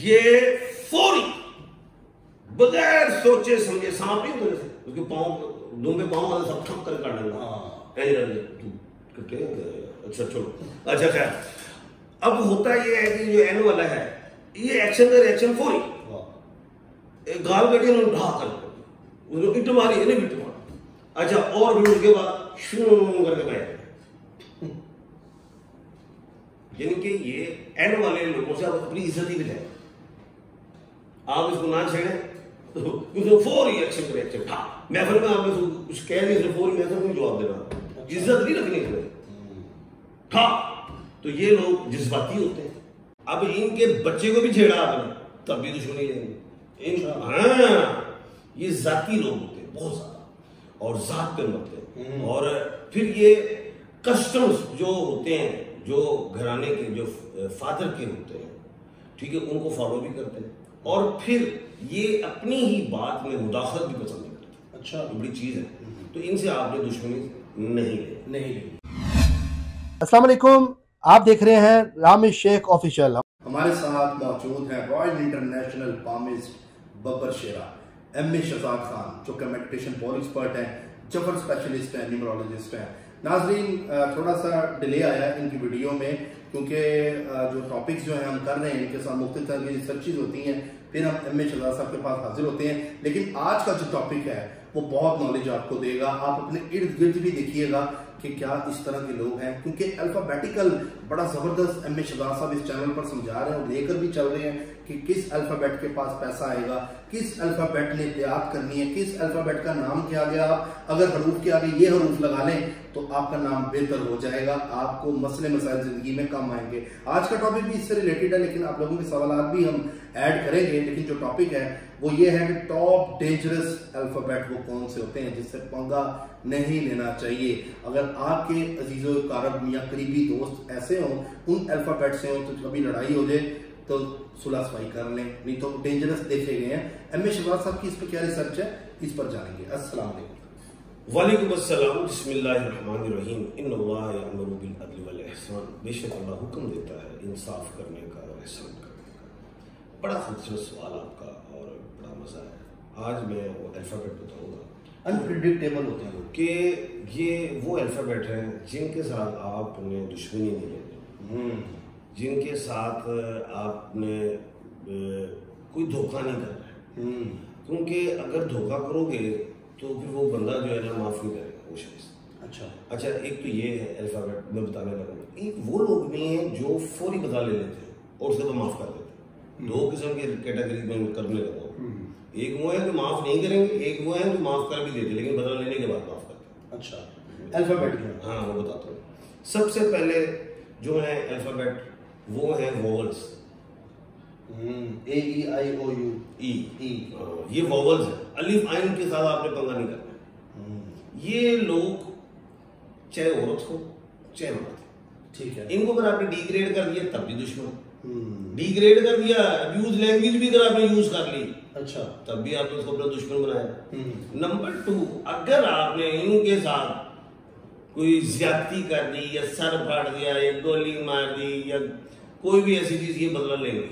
ये फौरी बगैर सोचे समझे सांप नहीं होते जैसे उसके पाँव दुम पे पाँव वाला सब ठप कर काट लेगा। अच्छा चलो अच्छा खैर अब होता ये है कि जो एन वाला है ये एक्शन का रिएक्शन फौरी गाल कटी उन्होंने ढा कर इट मारी इन्हें बिट मार। अच्छा और भी उसके बाद शू करके बैठ यानी कि ये एन वाले लोगों से आप अपनी इज्जत ही बचाए। आप इसको ना छेड़े तो फौरी एक्शन का रिएक्शन था महफिल में आपने कुछ कह दिया फौरी महफिल में जवाब देना इज्जत नहीं रखनी इसमें था। तो ये लोग जज्बाती होते हैं। अब इनके बच्चे को भी छेड़ा आपने तब भी दुश्मनी लेंगे। हाँ ये जाती लोग होते हैं बहुत ज्यादा और जात पे मरते हैं। और फिर ये कस्टम्स जो होते हैं जो घराने के जो फादर के होते हैं ठीक है उनको फॉलो भी करते हैं और फिर ये अपनी ही बात में मुदाखलत भी पसंद नहीं करते। अच्छा बड़ी चीज है तो इनसे आपने दुश्मनी नहीं ली। अस्सलाम वालेकुम, आप देख रहे हैं रामिश शेख ऑफिशियल। हमारे साथ मौजूद हैं रॉयल इंटरनेशनल पामिस्ट बब्बर शेरा, एम.ए. शहजाद खान जो कि मेडिटेशन बॉल एक्सपर्ट हैं, जफर स्पेशलिस्ट हैं, न्यूमरोलॉजिस्ट हैं। नाजरीन थोड़ा सा डिले आया इनकी वीडियो में क्योंकि जो टॉपिक्स जो हैं हम कर रहे हैं इनके साथ मुख्तलिफ तरह की रिसर्चेज होती हैं फिर हम एम.ए. शहजाद साहब के पास हाजिर होते हैं। लेकिन आज का जो टॉपिक है वो बहुत नॉलेज आपको देगा। आप अपने इर्द गिर्द भी देखिएगा कि क्या इस तरह के लोग हैं क्योंकि अल्फाबेटिकल बड़ा जबरदस्त एम.ए. शहजाद साहब इस चैनल पर समझा रहे हैं और लेकर भी चल रहे हैं कि किस अल्फाबेट के पास पैसा आएगा, किस अल्फाबेट ने त्याग करनी है, किस अल्फाबेट का नाम क्या गया। आप अगर हरूफ के आगे ये हरूफ लगा लें तो आपका नाम बेहतर हो जाएगा, आपको मसले मसाइल जिंदगी में कम आएंगे। आज का टॉपिक भी इससे रिलेटेड है लेकिन आप लोगों के सवाल भी हम ऐड करेंगे। लेकिन जो टॉपिक है वो ये है कि टॉप डेंजरस अल्फाबेट वो कौन से होते हैं जिससे पंगा नहीं लेना चाहिए। अगर आपके अजीजो कारब या करीबी दोस्त ऐसे हों उन अल्फाबेट से हो तो कभी लड़ाई हो जाए तो सुलह सफाई कर लें, नहीं तो डेंजरस देखे गए हैं। एम.ए. शहजाद साहब की इस पर क्या रिसर्च है इस पर जानेंगे। अस्सलाम वालेकुम। वालेकुम अस्सलाम, बिस्मिल्लाहिर्रहमानिर्रहीम, इन्नल्लाह यअमुरु बिल अदल वल इहसान। बेशक अल्लाह हुक्म देता है इंसाफ करने का और एहसान करने का। बड़ा खूबसूरत सवाल आपका और बड़ा मजा है। आज मैं वो अल्फाबेट बताऊंगा अनप्रिडिक्टेबल होते हैं कि ये वो अल्फाबेट हैं जिनके साथ आपने दुश्मनी नहीं लेनी, जिनके साथ आपने कोई धोखा नहीं करना है क्योंकि अगर धोखा करोगे तो फिर वो बंदा जो है ना माफ नहीं करेगा वो शख्स। अच्छा एक तो ये है अल्फाबेट मैं बताने लगा। एक वो लोग भी हैं जो फौरी बदला ले लेते हैं और उसके बाद माफ कर देते हैं। दो किस्म के कैटेगरी में करने लगा हूँ। एक वो है जो माफ नहीं करेंगे, एक वो है जो माफ कर भी देते लेकिन बदला लेने के बाद माफ करते हैं। अच्छा अल्फाबेट हाँ वो बताता हूँ। सबसे पहले जो है अल्फाबेट वो है वोवल्स, A-E-I-O-U ई। ये वोवल्स है। अलिफ आइन के साथ आपने पंगा नहीं करना। ये लोग चाहे औरत हो चाहे मर्द, ठीक है, इनको अगर आपने डिग्रेड कर दिया तब भी दुश्मन। डिग्रेड कर दिया, अब्यूज लैंग्वेज भी अगर आपने यूज कर ली अच्छा तब भी आपने उसको अपना दुश्मन बनाया। नंबर 2, अगर आपने इनके साथ कोई ज्यादती कर दी या सर फाड़ दिया या गोली मार दी या कोई भी ऐसी चीज, ये बदला लेंगे।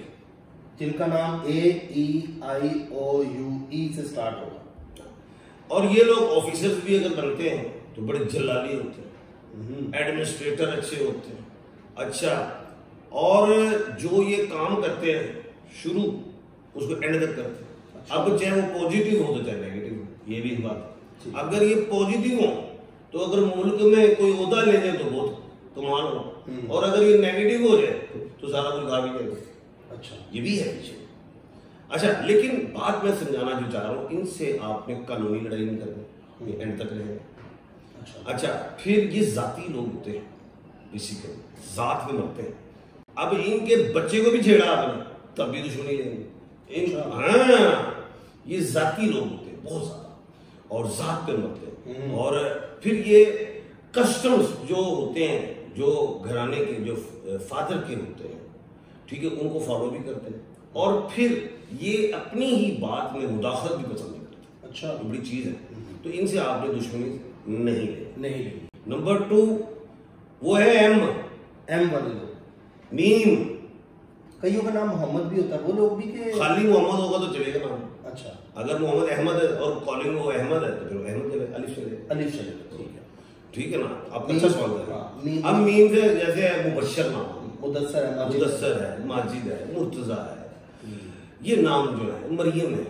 जिनका नाम A-E-I-O-U-E से स्टार्ट होगा। और ये लोग ऑफिसर्स भी अगर बनते हैं तो बड़े जलाली होते हैं, एडमिनिस्ट्रेटर अच्छे होते हैं। अच्छा और जो ये काम करते हैं शुरू उसको एंड तक करते हैं। अच्छा। अब चाहे वो पॉजिटिव हो तो चाहे नेगेटिव हो, ये भी एक बात है। अगर ये पॉजिटिव हो तो अगर मुल्क में कोई ओहदा ले जाए तो बहुत कमाल हो, और अगर ये नेगेटिव हो जाए तो सारा कुछ खा भी जाएगा। अच्छा ये भी है पीछे। अच्छा लेकिन बात मैं समझाना जो चाह रहा हूँ, इनसे आपने कानूनी लड़ाई नहीं करनी, ये एंड तक रहेगा। अच्छा फिर ये जाती लोग होते हैं, इसी के जात में मरते हैं। अब इनके बच्चे को भी छेड़ा आपने तब भी दुश्मनी लेंगे। हाँ ये जाती लोग होते हैं बहुत ज्यादा और जात पे मरते हैं। और फिर ये कस्टम्स जो होते हैं जो घराने के जो फादर के होते हैं ठीक है उनको फॉलो भी करते हैं और फिर ये अपनी ही बात में मुदाखलत भी पसंद नहीं करते। अच्छा बड़ी चीज है। तो इनसे आपने दुश्मनी नहीं लेनी। नंबर 2 वो है एम वाले लोग, मीम, कईयों का नाम मोहम्मद भी होता है, वो लोग भी के खाली मोहम्मद होगा तो चलेगा नाम। अच्छा, अगर मोहम्मद अहमद है और कॉलिंग वो अहमद है तो फिर अहमद चलेगा, अलिफ चलेगा। अलीफ चलेगा, ठीक है। ठीक है ना, आप अच्छा सवाल कर हाँ, रहे हैं। अब मीम से जैसे मुबश्शिर नाम, मुदस्सर है, मुदस्सर है, माजिद है, मुर्तजा है, ये नाम जो है, मरियम है,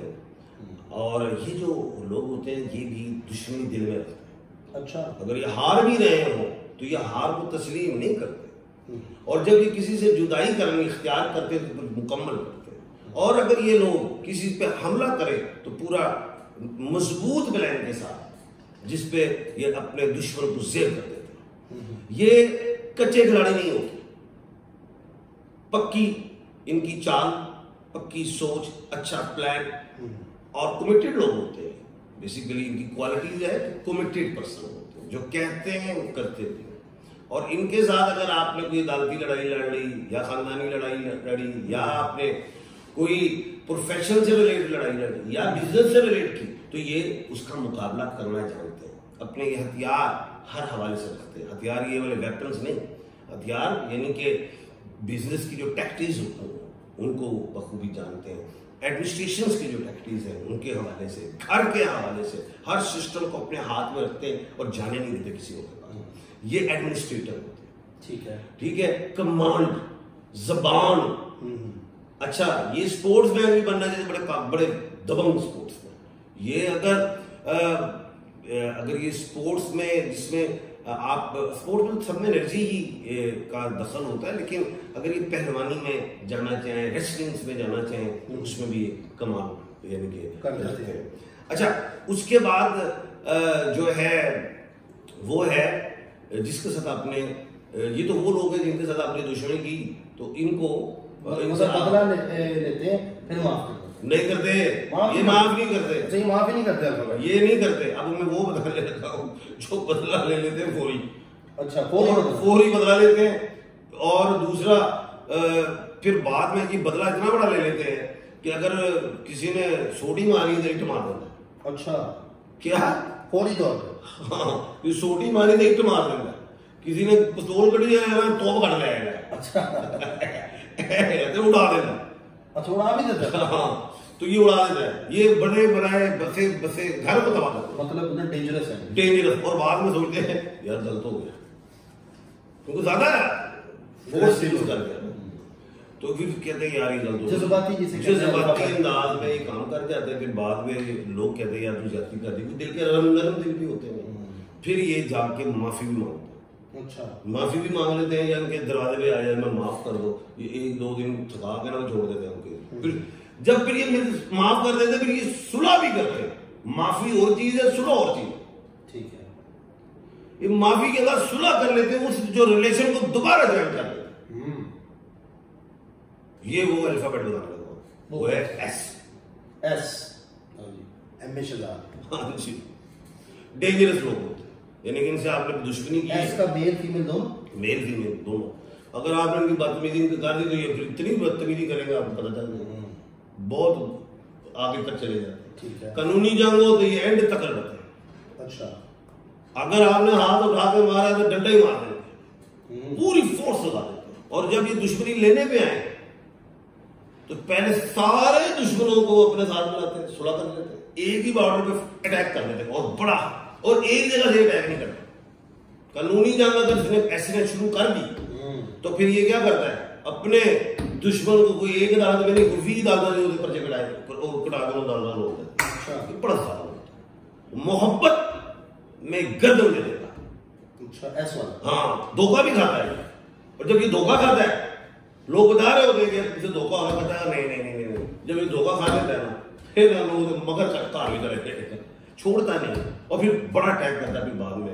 और ये जो लोग होते हैं ये भी दुश्मनी दिल में रखते हैं। अच्छा, अगर ये हार भी रहे हो तो ये हार को तस्लीम नहीं करते, और जब ये किसी से जुदाई करनी इख्तियार करते तो फिर मुकम्मल करते। और अगर ये लोग किसी पे हमला करें तो पूरा मजबूत प्लान के साथ जिस पे ये अपने दुश्मन को जेर कर देते। ये कच्चे खिलाड़ी नहीं होते, पक्की इनकी चाल, पक्की सोच, अच्छा प्लान और कमिटेड लोग होते हैं। बेसिकली इनकी क्वालिटीज है, कमिटेड पर्सन होते हैं, जो कहते हैं वो करते भी हैं। और इनके साथ अगर आपने कोई अदालती लड़ाई लड़ ली या खानदानी लड़ाई लड़ी या आपने कोई प्रोफेशन से रिलेटेड लड़ाई लड़ी या बिजनेस से रिलेटेड की तो ये उसका मुकाबला करना जानते हैं। अपने ये हथियार हर हवाले से रखते हैं। हथियार ये वाले वेपन्स नहीं, हथियार यानी कि बिजनेस की जो टैक्टिक्स होती हैं उनको बखूबी जानते हैं। एडमिनिस्ट्रेशन की जो टैक्टिक्स हैं उनके हवाले से, घर के हवाले से हर सिस्टम को अपने हाथ में रखते हैं और जाने नहीं देते किसी और के पास। ये एडमिनिस्ट्रेटर होते हैं। ठीक है, ठीक है। कमांड, जबान, अच्छा ये स्पोर्ट्स मैन भी बनना चाहिए, बड़े दबंग स्पोर्ट्स में। ये अगर ये स्पोर्ट्स में जिसमें आप स्पोर्ट्स में सब में एनर्जी ही का दखल होता है, लेकिन अगर ये पहलवानी में जाना चाहें, रेसलिंग्स में जाना चाहें तो उसमें भी कमाल यानी कि कर सकते हैं। अच्छा, उसके बाद जो है वो है जिसके साथ आपने, ये तो वो लोग हैं जिनके साथ आपने दुश्मनी की तो इनको बदला लेते हैं फिर माफ नहीं करते, ये माफ नहीं करते, सही माफ ही नहीं करते, ये नहीं करते। अब मैं वो बदला लेता हूँ जो बदला ले लेते हैं फौरी। अच्छा, फौरी बदला लेते हैं। और दूसरा फिर बाद में ये बदला इतना बड़ा ले लेते हैं कि अगर किसी ने सोटी मारी तो इट मार देता। अच्छा, क्या फौरी तौर पर? हाँ, सोटी मारी तो इट मार देता। किसी ने पिस्तौल कटी है तो कट लाएगा। अच्छा उड़ा देना। अच्छा, उड़ा भी देता है। हाँ, तो ये उड़ा देता है। ये बड़े बनाए बसे बसे घर को तबाह करते हैं। मतलब उन्हें डेंजरस है, डेंजरस। और बाद में सोचते हैं यार गलत हो गया क्योंकि ज्यादा फोर्स यूज कर गया, तो फिर कहते हैं यार ये गलत हो गया। जज्बाती अंदाज में ये काम कर जाते हैं। फिर बाद में लोग कहते हैं यार तू ज्यादती कर दी। दिल के नरम दिल भी होते हैं। फिर ये जाके माफी भी मांगते हैं। अच्छा, माफी भी मांग लेते हैं या उनके दरवाजे पे आ जाए, मैं माफ कर दो, ये 1-2 दिन थका के ना छोड़ देते हैं उनके। फिर ये माफ कर देते, फिर ये सुलह भी करते हैं। माफी और चीज है, सुलह और चीज। ठीक है, ये माफी के बाद सुलह कर लेते हैं, उस जो रिलेशन को दोबारा ज्वाइन कर लेते हैं। ये वो अल्फाबेट बताने लगा, वो है एस। M A Shahzad. हाँ जी, डेंजरस लोग होते हैं, यानी कि इनसे आपने दुश्मनी की। एस का मेल फीमेल दोनों, मेल फीमेल दोनों। अगर आपने इनकी बदतमीजी कर दी तो ये फिर इतनी बदतमीजी करेंगे आपको पता चल जाएगा, बहुत आगे तक चले जाते हैं। ठीक है। कानूनी जंग हो तो ये एंड तक रहते हैं। अच्छा, अगर आपने हाथ उठा के मारा तो डंडा ही मार देते, पूरी फोर्स लगा देते। और जब ये दुश्मनी लेने पे आए तो पहले सारे दुश्मनों को अपने साथ बुलाते, सुलह कर लेते, एक ही बॉर्डर पे अटैक कर लेते और बड़ा, और एक जगह से अटैक नहीं करते। कानूनी जंग अगर इसने ऐसे शुरू कर दी तो फिर ये क्या करता है, अपने दुश्मन को कोई एक अदालत में नहीं, कोई अदालत में पर्चे कटाए दादा लोग बड़ा सारा होता है। मोहब्बत में गर्दन दे देता। अच्छा, ऐसा वाला। हाँ, धोखा भी खाता है। और जब ये धोखा खाता है, लोग बता रहे होते हैं कि धोखा हो कहता है नहीं। जब ये धोखा खा लेता है ना, फिर लोग मगर चटका भी करे, छोड़ता नहीं, और फिर बड़ा अटैक करता है। फिर बाद में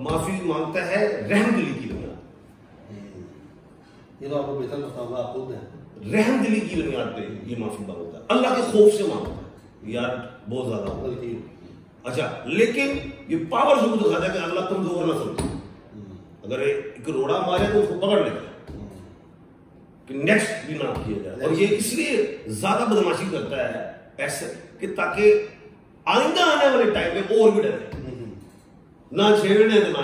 माफी मांगता है रहमदिली की बुनियाद। ये तो आपको बेहतर पता होगा, आप खुद हैं। रहमदिली की बुनियाद पे ये माफी मांगता है, अल्लाह के खौफ से मांगता है यार बहुत ज्यादा गलती। अच्छा, लेकिन ये पावर जरूर दिखाता है कि अल्लाह कमजोर ना समझे। अगर एक रोड़ा मारे तो उसको पकड़ लेता है कि नेक्स्ट भी ना किया जाए। और ये इसलिए ज्यादा बदमाशी करता है ऐसे कि ताकि आइंदा आने वाले टाइम में और भी डरे, ना छेड़ने तो ना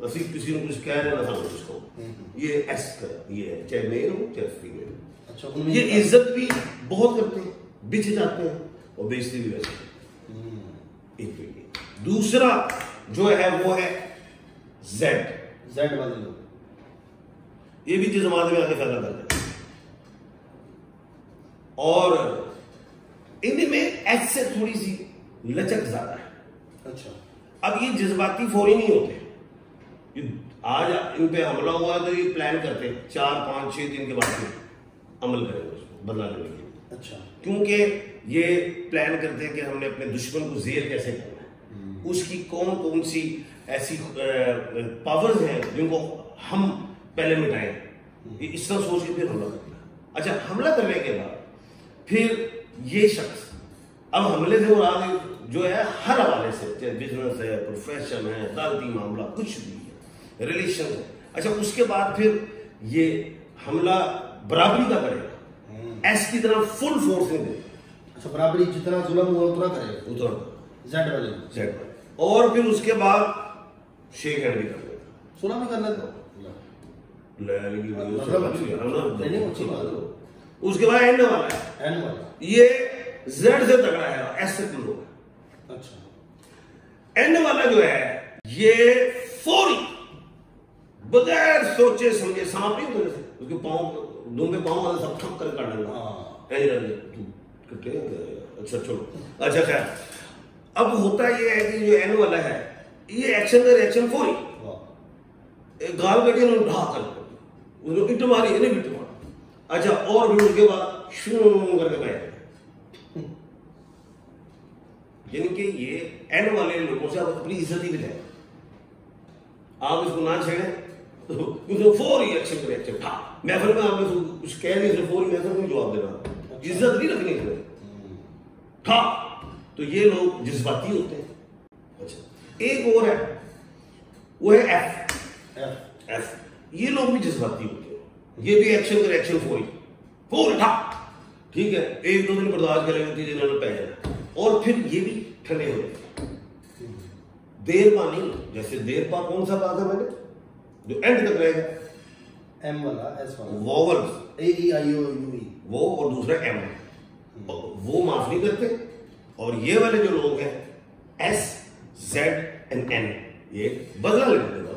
ਅਸੀਂ किसी ਨੂੰ कुछ कह रहे ना समझ उसको, ये एस का ये है, चाहे मेल हो चाहे फीमेल। अच्छा, ये इज्जत भी बहुत करते हैं, बिछ जाते हैं और बेइज्जती भी वैसे। एक तो ये दूसरा जो है वो है जेड वाले लोग, ये भी जिस जमाने में आके फायदा करते हैं और इनमें एच से थोड़ी सी लचक ज्यादा है। अच्छा, अब ये जज्बाती फौरी नहीं होते, ये आज इन पे हमला हुआ है तो ये प्लान करते हैं 4, 5, 6 दिन के बाद फिर अमल करेंगे उसको बदला लेने के लिए। अच्छा, क्योंकि ये प्लान करते हैं कि हमने अपने दुश्मन को जेर कैसे करना है, उसकी कौन कौन सी ऐसी पावर्स हैं जिनको हम पहले मिटाएं, ये इस तरह सोच के फिर हमला करना है। अच्छा, हमला करने के बाद फिर ये शख्स अब हमले से मुराद जो है हर हवाले से, चाहे बिजनेस है, प्रोफेशन है, अदालती मामला, कुछ भी है, रिलेशन है। अच्छा, उसके बाद फिर ये हमला बराबरी का करेगा, एस की तरह फुल फोर्स नहीं देगा। अच्छा, बराबरी जितना जुल्म हुआ उतना करेगा, उतना जेड वाले जेड। और फिर उसके बाद शेक हैंड भी कर देगा, सुना भी कर लेते हो। उसके बाद एन वाला ये जेड से तगड़ा है, एस से कम होगा। अच्छा, एन वाला जो है ये फौरी बगैर सोचे समझे, सांप नहीं होता जैसे उसके पाँव दूं पे पाँव वाला सब ठप कर काट लेगा, अच्छा चलो। अच्छा खैर, अब होता ये है कि जो एन वाला है ये एक्शन का रिएक्शन फौरी, गाल कटी उन्होंने ढा कर इट मारी, इन्हें भी मारा। अच्छा, और भी उसके बाद शुरू करके बैठ, यानी कि ये एन वाले लोगों से आप अपनी इज्जत ही मिले, आप इसको ना छेड़े तो फौरी एक्शन करे, एक्शन था महफिल में आपने कुछ कह दिया फौरी महफिल में जवाब देना, इज्जत नहीं रखनी है था। तो ये लोग जज्बाती होते हैं। अच्छा, एक और है वो है एफ, ये लोग भी जज्बाती होते हैं, ये भी एक्शन करे, एक्शन फौरी था, ठीक है, 1-2 दिन बर्दाश्त करेंगे, 3 दिन पै जाए, और फिर ये भी ठंडे हो जाते। देर पा नहीं, जैसे देर पा कौन सा कहा था मैंने, जो एंड तक रहेगा, एम वाला, एस वाला, वोवल्स, AEIOUE, वो और दूसरा एम, वो माफ नहीं करते। और ये वाले जो लोग हैं एस, जेड एंड एन, ये बदला लेने का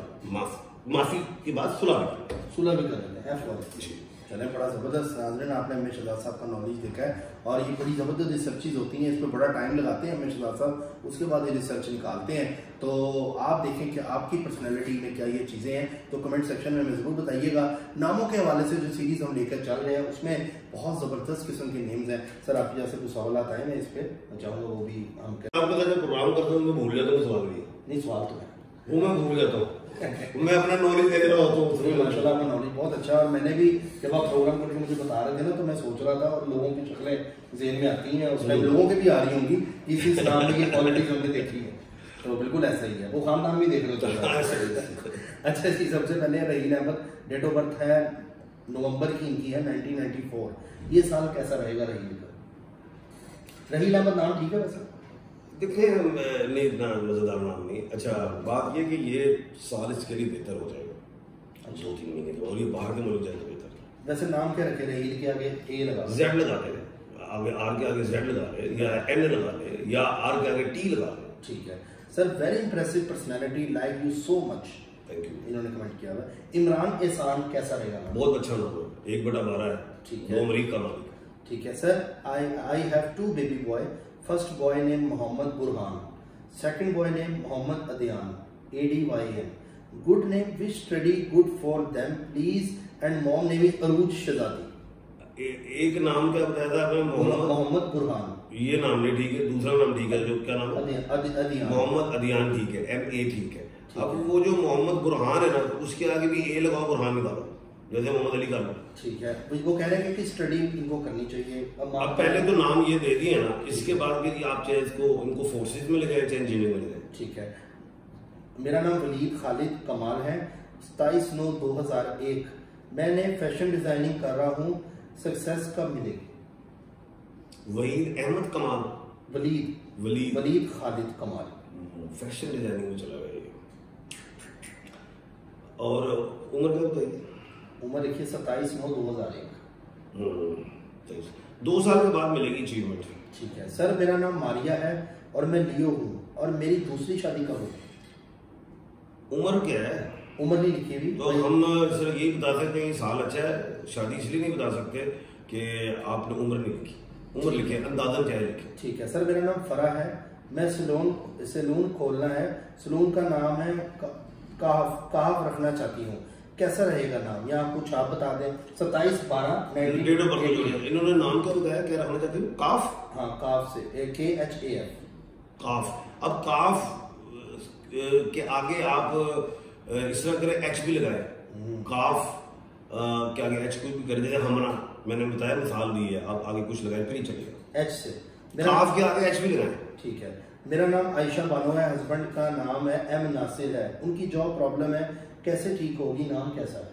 माफी की बात सुलह भी कर लेते हैं, एफ वाले। चले, बड़ा ज़बरदस्त नाज़रीन, आपने एम ए शहजाद साहब का नॉलेज देखा है और ये बड़ी ज़बरदस्त रिसर्चेज होती हैं, इस पर बड़ा टाइम लगाते हैं एम ए शहजाद साहब, उसके बाद ये रिसर्च निकालते हैं। तो आप देखें कि आपकी पर्सनैलिटी में क्या ये चीज़ें हैं, तो कमेंट सेक्शन में हमें ज़रूर बताइएगा। नामों के हवाले से जो सीरीज़ हम लेकर चल रहे हैं उसमें बहुत ज़बरदस्त किस्म के नेम्स हैं। सर, आपकी जैसे कुछ सवाल आए मैं इस पर चाहूँगा वो भी हम प्रोग्राम करता हूँ, मैं भूल जाता हूँ सवाल नहीं, सवाल तो है वो मैं भूल जाता हूँ, मैं अपना नॉलेज दे रहा होता हूँ। माशाल्लाह, आपका नॉलेज बहुत अच्छा है और मैंने भी जब आप प्रोग्राम करके मुझे बता रहे थे ना तो मैं सोच रहा था, और लोगों की शक्लें ज़हन में आती हैं, उस टाइम लोगों की भी आ रही होंगी, इस इस्लाम में ये क्वालिटीज हमने देखी है, तो बिल्कुल ऐसा ही है। वो खानदान भी देख रहे हो। अच्छा जी, सबसे पहले Raheel Ahmed, date of birth है नवंबर की इनकी है 1994, ये साल कैसा रहेगा रहील का? रहील अहमद नाम ठीक है वैसे? देखिए, नहीं इतना मजेदार नाम नहीं। अच्छा, बात ये कि ये साल इसके लिए बेहतर हो जाएगा 2-3 महीने के, और ये बाहर के मुल्क जाए तो बेहतर। वैसे नाम क्या रखे रहील के आगे? ए लगा, जेड लगा ले, आगे आर के आगे जेड लगा ले, या एन लगा ले, या आर के आगे टी लगा ले। ठीक है sir, very impressive personality, like you so much. Thank you. इन्होंने कमेंट किया हुआ। इमरान एहसान कैसा रहेगा? बहुत अच्छा नाम है, 1/12 है, ठीक है, 2 अमरीक का मालिक। ठीक है sir, I have 2 baby boy, first boy name Mohammad Burhan, second boy name Mohammad Adiyan, ADYN, good name, which study good for them please, and mom name is Arooj Shahzadi. एक नाम क्या बताया था आपने? मोहम्मद बुरहान। ये नाम नहीं ठीक है, दूसरा नाम ठीक है, जो क्या नाम है? अदियान। मोहम्मद अदियान ठीक है, MA ठीक है। अब वो जो मोहम्मद बुरहान है ना, उसके आगे भी ए लगाओ, बुरहान निकालो, जैसे मोहम्मद अली का नाम। ठीक है, वो कह रहे हैं कि स्टडी इनको करनी चाहिए। अब पहले तो नाम ये दे दिए ना, इसके बाद भी आप चाहे इसको इनको फोर्सेज में लगाए चाहे इंजीनियरिंग में लगाए। ठीक है, मेरा नाम वलीद खालिद कमाल है, 27/9/2001, मैंने फैशन डिजाइनिंग कर रहा हूँ, सक्सेस कब मिलेगी? वहीद अहमद कमाल, वलीद खालिद कमाल, फैशन डिजाइनिंग में चला गया। और उम्र क्या बताइए? उम्र देखिए 27/9/2001। 2 साल के बाद मिलेगी अचीवमेंट। ठीक है सर, मेरा नाम मारिया है और मैं लियो हूँ और मेरी दूसरी शादी कब होगी? उम्र क्या है? उम्र नहीं लिखी हुई। तो हम सर यही बता सकते हैं कि साल अच्छा है, शादी इसलिए नहीं बता सकते कि आपने उम्र नहीं लिखी। उम्र लिखे, अंदाजन क्या है लिखे। ठीक है सर, मेरा नाम फरा है, मैं सैलून खोलना है, सैलून का नाम है काफ रखना चाहती हूँ, कैसा रहेगा नाम? या कुछ आप बता दें। 27/12/1988। डेट ऑफ बर्थ इन्होंने नाम क्या बताया, क्या रखना चाहते हैं? काफ। हाँ, काफ से KHAF। काफ। अब काफ के आगे आप इस तरह करें, एच भी लगाए। काफ के आगे एच कोई भी कर दे, हमारा मैंने बताया मिसाल दी है, आप आगे कुछ लगाए फिर ही चलेगा। एच से काफ के आगे एच भी लगाए। ठीक है। मेरा नाम आयशा बानो है, हस्बैंड का नाम है M नासिर है, उनकी जॉब प्रॉब्लम है, कैसे ठीक होगी? नाम कैसा है?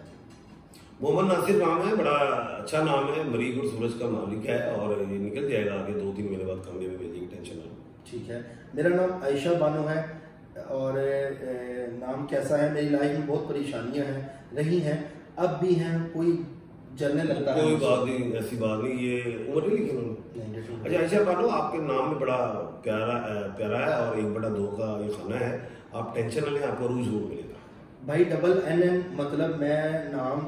मोहम्मद नासिर नाम है, बड़ा अच्छा नाम है, मरीक और सूरज का मालिक है और ये निकल जाएगा आगे 2-3 महीने बाद कामयाबी मिलेगी, टेंशन ना। ठीक है। मेरा नाम आयशा बानो है और नाम कैसा है? मेरी लाइफ में बहुत परेशानियां हैं, रही हैं, अब भी हैं, कोई जलने लगता है। कोई बात नहीं, ऐसी बात नहीं, ये उम्र नहीं लिखी उन्होंने। अच्छा आयशा बानो, आपके नाम में बड़ा प्यारा है और एक बड़ा 2 का ये खाना है, आप टेंशन ना लें, आपको रूज जरूर मिलेगा। भाई NN मतलब मैं नाम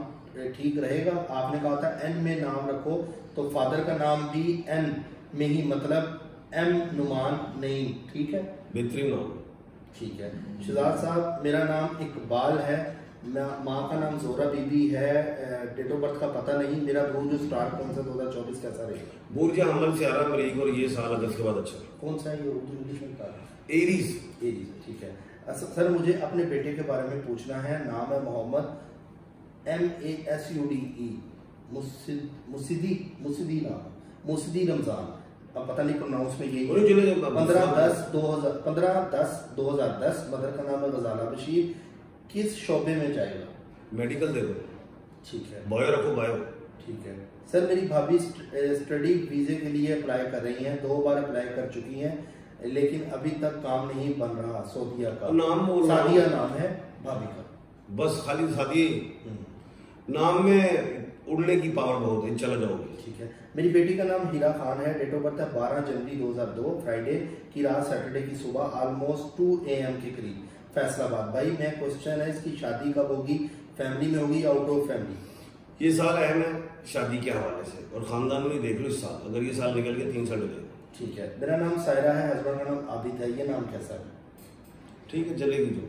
ठीक रहेगा? आपने कहा था N में नाम रखो, तो फादर का नाम भी N में ही, मतलब M नुमान नहीं, ठीक है? बेहतरीन नाम। ठीक है। शहजाद साहब, मेरा नाम इकबाल है, माँ का नाम जोरा बीबी है, डेट ऑफ बर्थ का पता नहीं, मेरा बुर्ज स्टार कौन सा 2024 कैसा रहेगा? बुर्ज हमल स्यारा मरीक और ये साल अगस्त के बाद अच्छा। कौन सा है ये? उर्दू इंग्लिश में बता रहा है। एरीज। एरीज, ठीक है। सर मुझे अपने बेटे के बारे में पूछना है, नाम है मोहम्मद MASUDE, मुसिदी रमजान, अब पता नहीं प्रोनाउंस में यही। 15/10/2010, मदर का नाम है गजाला बशीर, किस शोबे में जाएगा? मेडिकल दे दो। ठीक है। बायो रखो, बायो। ठीक है सर, मेरी भाभी स्टडी वीजे के लिए अप्लाई कर रही हैं, 2 बार अप्लाई कर चुकी हैं, लेकिन अभी तक काम नहीं बन रहा। सऊदिया का नाम, सादिया नाम है भाभी का। बस खाली सादी नाम में उड़ने की पावर बहुत है, चला जाओगे। ठीक है। मेरी बेटी का नाम हीरा खान है, डेट ऑफ बर्थ है 12 जनवरी 2002, फ्राइडे की रात सैटरडे की सुबह ऑलमोस्ट 2 AM के करीब, फैसलाबाद। भाई मैं क्वेश्चन है, इसकी शादी कब होगी? फैमिली में होगी, आउट ऑफ फैमिली? ये साल अहम है शादी के हवाले से, और खानदान में देख लो इस साल, अगर ये साल निकल गया 3 साल लगेगा। ठीक है। मेरा नाम सायरा है, हस्बैंड का नाम आबिद है, ये नाम कैसा है? ठीक है, चलेगी जो।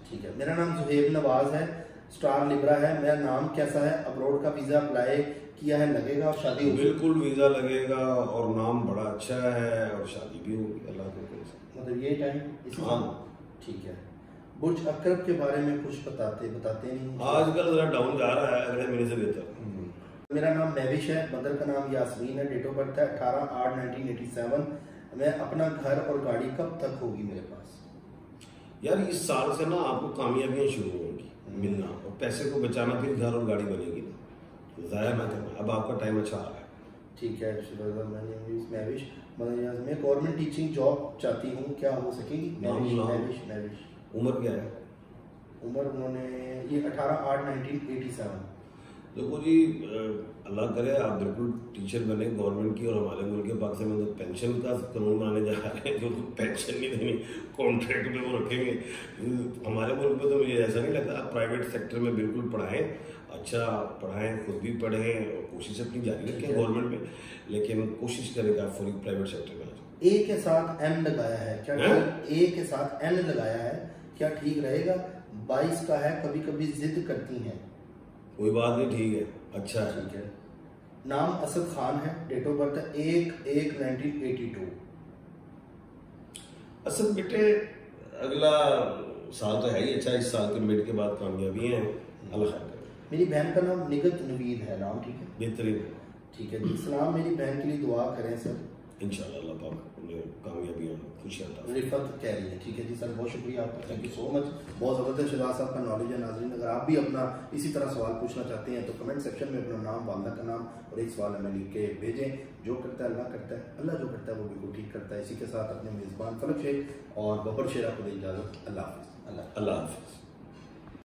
ठीक है। मेरा नाम जुहेब नवाज है, स्टार लिब्रा है, मेरा नाम कैसा है? अब्रोड का वीजा अप्लाई किया है, लगेगा और शादी होगी? बिल्कुल वीजा लगेगा और नाम बड़ा अच्छा है और शादी भी होगी, अल्लाह को। मतलब ये टाइम? हाँ। ठीक है। बुर्ज अकरब के बारे में कुछ बताते नहीं? आजकल जरा डाउन जा रहा है, अगले महीने से बेहतर। मेरा नाम महविश है, मदर का नाम यास्मीन है, डेट ऑफ बर्थ है 18/8/1987। मैं अपना घर और गाड़ी कब तक होगी मेरे पास? यार इस साल से ना आपको कामयाबियां शुरू होंगी मिलना, और पैसे को बचाना, फिर घर और गाड़ी बनेगी ना, जाया ना करना, अब आपका टाइम अच्छा आ रहा है। ठीक है। महविश, मैं गवर्नमेंट टीचिंग जॉब चाहती हूँ, क्या हो सकेगी? महविश। उम्र क्या है? उम्र उन्होंने ये 18/8/1987। देखो जी, अल्लाह करे आप बिल्कुल टीचर बने गवर्नमेंट की, और हमारे मुल्क के पाकिस्तान में तो पेंशन का कानून बनाने जा रहे हैं, जो पेंशन नहीं देनी, कॉन्ट्रैक्ट में वो रखेंगे। हमारे मुल्क में तो मुझे ऐसा नहीं लगता, आप प्राइवेट सेक्टर में बिल्कुल पढ़ाएं, अच्छा पढ़ाएं, खुद भी पढ़ें और कोशिश अपनी जारी रखें गवर्नमेंट में, लेकिन कोशिश करेगा फुल प्राइवेट सेक्टर में। ए के साथ N लगाया है क्या? ए के साथ N लगाया है, क्या ठीक रहेगा? 22 का है, कभी कभी जिद करती हैं। कोई बात नहीं, ठीक है, अच्छा है। ठीक है। नाम असद खान है, डेट ऑफ बर्थ है 1/1/1982। असद बेटे, अगला साल तो है ही अच्छा, इस साल के मिड के बाद कामयाबी है, अल्लाह खैर करे। मेरी बहन का नाम निगत नवीद है, नाम ठीक है? बेहतरीन। ठीक है जी। सलाम, मेरी बहन के लिए दुआ करें सर। इंशाल्लाह अल्लाह पाक उन्हें कामयाबियां खुशियां अता फरमाए। रिफत कह रही है। ठीक है जी सर, बहुत शुक्रिया आपका, थैंक यू सो मच। बहुत ज़बरदस्त शहजाद साहब का नॉलेज है। नाज़रीन, अगर आप भी अपना इसी तरह सवाल पूछना चाहते हैं तो कमेंट सेक्शन में अपना नाम, वालदा का नाम और एक सवाल हमें लिख के भेजें। जो करता है अल्लाह करता है, अल्लाह जो करता है वो बिल्कुल ठीक करता है। इसी के साथ अपने मेज़बान फलक शेख और बबर शेरा को दे इजाज़त। अल्लाह हाफ़िज़। अल्लाह हाफ़िज़।